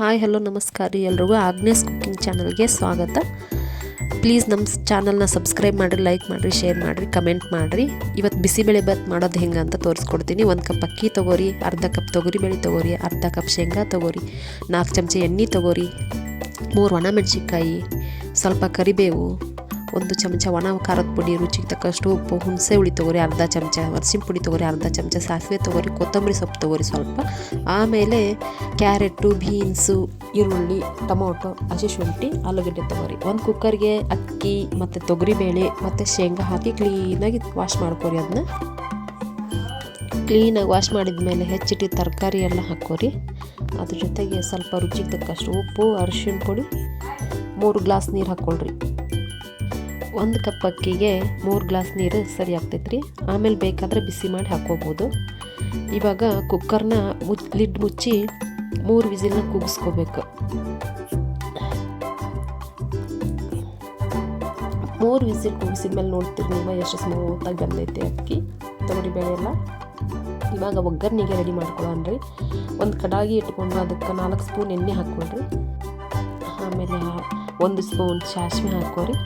Hi hello ನಮಸ್ಕಾರ ರೀ ಎಲ್ರಿಗೂ ಆಗ್ನೇಸ್ ಕುಕಿಂಗ್ ಚಾನಲ್ಗೆ ಸ್ವಾಗತ. ಪ್ಲೀಸ್ ನಮ್ಮ ಚಾನಲ್ನ ಸಬ್ಸ್ಕ್ರೈಬ್ ಮಾಡಿರಿ, ಲೈಕ್ ಮಾಡಿರಿ, ಶೇರ್ ಮಾಡಿರಿ, ಕಮೆಂಟ್ ಮಾಡಿರಿ. ಇವತ್ತು ಬಿಸಿಬೇಳೆ ಬಾತ್ ಮಾಡೋದು ಹೆಂಗೆ ಅಂತ ತೋರಿಸ್ಕೊಡ್ತೀನಿ. 1 ಕಪ್ ಅಕ್ಕಿ ತೊಗೋರಿ, ಅರ್ಧ ಕಪ್ ತೊಗರಿಬೇಳೆ ತೊಗೋರಿ, ಅರ್ಧ ಕಪ್ ಶೇಂಗಾ ತೊಗೋರಿ, 4 ಚಮಚ ಎಣ್ಣೆ ತೊಗೋರಿ, 3 ಒಣಮೆಣಸಿನ್ಕಾಯಿ, ಸ್ವಲ್ಪ ಕರಿಬೇವು, 1 ಚಮಚ ಒಣ ಖಾರದ ಪುಡಿ, ರುಚಿಗೆ ತಕ್ಕಷ್ಟು ಉಪ್ಪು, ಹುಣಸೆ ಹುಳಿ ತೊಗೋರಿ ಅರ್ಧ ಚಮಚ, ಅರಿಶಿನ ಪುಡಿ ತೊಗೋರಿ ಅರ್ಧ ಚಮಚ, ಸಾಸಿವೆ ತೊಗೋರಿ, ಕೊತ್ತಂಬರಿ ಸೊಪ್ಪು ತೊಗೋರಿ ಸ್ವಲ್ಪ, ಆಮೇಲೆ ಕ್ಯಾರೆಟು, ಬೀನ್ಸು, ಈರುಳ್ಳಿ, ಟೊಮೊಟೊ, ಹಸಿಶುಂಠಿ, ಆಲೂಗಡ್ಡೆ ತೊಗೋರಿ. 1 ಕುಕ್ಕರ್ಗೆ ಅಕ್ಕಿ ಮತ್ತು ತೊಗರಿಬೇಳೆ ಮತ್ತು ಶೇಂಗಾ ಹಾಕಿ ಕ್ಲೀನಾಗಿ ವಾಶ್ ಮಾಡ್ಕೊರಿ. ಅದನ್ನ ಕ್ಲೀನಾಗಿ ವಾಶ್ ಮಾಡಿದ ಮೇಲೆ ಹೆಚ್ಚಿಟ್ಟು ತರಕಾರಿ ಎಲ್ಲ ಹಾಕೋರಿ. ಅದ್ರ ಜೊತೆಗೆ ಸ್ವಲ್ಪ ರುಚಿಗೆ ತಕ್ಕಷ್ಟು ಉಪ್ಪು, ಅರಿಶಿನ ಪುಡಿ, 3 ಗ್ಲಾಸ್ ನೀರು ಹಾಕ್ಕೊಳ್ರಿ. 1 ಕಪ್ ಅಕ್ಕಿಗೆ 3 ಗ್ಲಾಸ್ ನೀರು ಸರಿ ಆಗ್ತೈತೆ ರೀ. ಆಮೇಲೆ ಬೇಕಾದರೆ ಬಿಸಿ ಮಾಡಿ ಹಾಕ್ಕೋಬೋದು. ಇವಾಗ ಕುಕ್ಕರ್ನ ಲಿಡ್ ಮುಚ್ಚಿ 3 ವಿಸಿಲ್ನ ಕೂಗಿಸ್ಕೋಬೇಕು. 3 ವಿಸಿಲ್ ಕೂಗಿಸಿದ ಮೇಲೆ ನೋಡ್ತೀರಿ ನೀವು ಎಷ್ಟು ಸ್ಮೂತಾಗಿ ಬಂದೈತೆ ಅಕ್ಕಿ ತೊಗರಿಬೇಳೆ ಎಲ್ಲ. ಇವಾಗ ಒಗ್ಗರಣೆಗೆ ರೆಡಿ ಮಾಡ್ಕೊಳ್ಳೋಣ್ರಿ. 1 ಕಡಾಯಿ ಇಟ್ಕೊಂಡು ಅದಕ್ಕೆ 4 ಸ್ಪೂನ್ ಎಣ್ಣೆ ಹಾಕ್ಕೊಳ್ರಿ. ಆಮೇಲೆ 1 ಸ್ಪೂನ್ ಸಾಸಿವೆ ಹಾಕೋರಿ,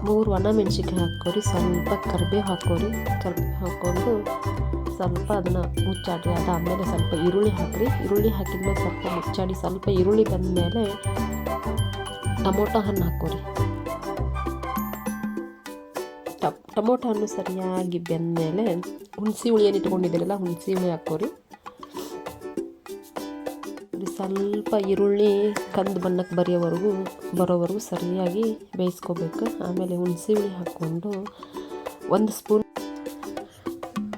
3 ಒಣಮೆಣ್ಸಿನ್ಕಾಯಿ ಹಾಕೋರಿ, ಸ್ವಲ್ಪ ಕರಿಬೇವು ಹಾಕೋರಿ. ಕರಿಬೇವು ಹಾಕ್ಕೊಂಡು ಸ್ವಲ್ಪ ಅದನ್ನು ಮುಚ್ಚಾಡ್ರಿ. ಅದಾದಮೇಲೆ ಸ್ವಲ್ಪ ಈರುಳ್ಳಿ ಹಾಕಿರಿ. ಈರುಳ್ಳಿ ಹಾಕಿದ್ಮೇಲೆ ಸ್ವಲ್ಪ ಮುಚ್ಚಾಡಿ. ಸ್ವಲ್ಪ ಈರುಳ್ಳಿ ಬಂದಮೇಲೆ ಟೊಮೊಟೊ ಹಣ್ಣು ಹಾಕೋರಿ. ಟೊಮೊಟೊ ಹಣ್ಣು ಸರಿಯಾಗಿ ಬೆಂದಮೇಲೆ ಹುಣಸೆ ಹುಳಿ ಏನು ಇಟ್ಕೊಂಡಿದ್ದೀರಲ್ಲ ಹುಣಸೆ ಹುಳಿ ಹಾಕೋರಿ. ಸ್ವಲ್ಪ ಈರುಳ್ಳಿ ಕಂದು ಬಣ್ಣಕ್ಕೆ ಬರೋವರೆಗೂ ಸರಿಯಾಗಿ ಬೇಯಿಸ್ಕೋಬೇಕು. ಆಮೇಲೆ ಹುಣಸೆ ಹುಳಿ ಹಾಕ್ಕೊಂಡು 1 ಸ್ಪೂನ್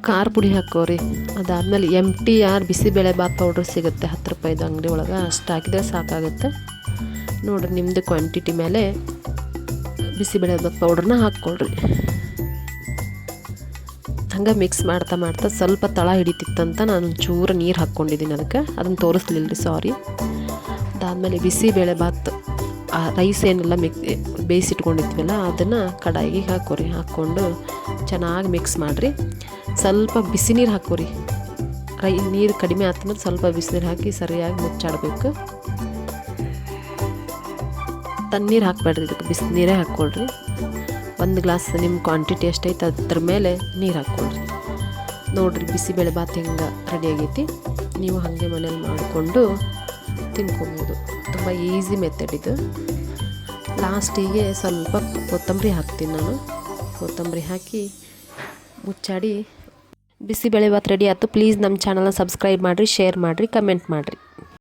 ಖಾರ ಪುಡಿ ಹಾಕೋರಿ. ಅದಾದಮೇಲೆ MTR ಬಿಸಿಬೇಳೆ ಬಾತ್ ಪೌಡ್ರ್ ಸಿಗುತ್ತೆ 10 ರೂಪಾಯಿದು ಅಂಗಡಿ ಒಳಗೆ. ಅಷ್ಟು ಹಾಕಿದರೆ ಸಾಕಾಗುತ್ತೆ ನೋಡಿರಿ. ನಿಮ್ಮದು ಕ್ವಾಂಟಿಟಿ ಮೇಲೆ ಬಿಸಿಬೇಳೆ ಬಾತ್ ಪೌಡ್ರನ್ನ ಹಾಕ್ಕೊಳ್ರಿ. ಹಂಗೆ ಮಿಕ್ಸ್ ಮಾಡ್ತಾ ಸ್ವಲ್ಪ ತಳ ಹಿಡಿತಿತ್ತಂತ ನಾನು ಚೂರು ನೀರು ಹಾಕ್ಕೊಂಡಿದ್ದೀನಿ ಅದಕ್ಕೆ. ಅದನ್ನು ತೋರಿಸ್ಲಿಲ್ಲ ರೀ, ಸಾರಿ. ಅದಾದಮೇಲೆ ಬಿಸಿಬೇಳೆ ಬಾತ್ ರೈಸ್ ಏನೆಲ್ಲ ಬೇಯಿಸಿಟ್ಕೊಂಡಿದ್ವಲ್ಲ ಅದನ್ನು ಕಡಾಯಿಗೆ ಹಾಕೋರಿ. ಹಾಕ್ಕೊಂಡು ಚೆನ್ನಾಗಿ ಮಿಕ್ಸ್ ಮಾಡಿರಿ. ಸ್ವಲ್ಪ ಬಿಸಿ ನೀರು ಹಾಕೋರಿ. ನೀರು ಕಡಿಮೆ ಆದ್ಮೇಲೆ ಸ್ವಲ್ಪ ಬಿಸಿನೀರು ಹಾಕಿ ಸರಿಯಾಗಿ ಮುಚ್ಚಾಡಬೇಕು. ತಣ್ಣೀರು ಹಾಕಬೇಡ್ರಿ, ಇದಕ್ಕೆ ಬಿಸಿನೀರೇ ಹಾಕ್ಕೊಳ್ರಿ. 1 ಗ್ಲಾಸ್ ನಿಮ್ಮ ಕ್ವಾಂಟಿಟಿ ಎಷ್ಟೈತೆ ಅದ್ರ ಮೇಲೆ ನೀರು ಹಾಕ್ಕೊಳ್ರಿ. ನೋಡಿರಿ ಬಿಸಿಬೇಳೆ ಬಾತ್ ಹೆಂಗೆ ರೆಡಿ ಆಗೈತಿ. ನೀವು ಹಾಗೆ ಮನೇಲಿ ಮಾಡಿಕೊಂಡು ತಿನ್ಕೊಬೋದು. ತುಂಬ ಈಸಿ ಮೆಥಡ್ ಇದು. ಲಾಸ್ಟಿಗೆ ಸ್ವಲ್ಪ ಕೊತ್ತಂಬರಿ ಹಾಕ್ತೀನಿ ನಾನು. ಕೊತ್ತಂಬರಿ ಹಾಕಿ ಮುಚ್ಚಾಡಿ ಬಿಸಿಬೇಳೆ ಬಾತ್ ರೆಡಿ ಆಯ್ತು. ಪ್ಲೀಸ್ ನಮ್ಮ ಚಾನಲ್ನ ಸಬ್ಸ್ಕ್ರೈಬ್ ಮಾಡಿರಿ, ಶೇರ್ ಮಾಡಿರಿ, ಕಮೆಂಟ್ ಮಾಡಿರಿ.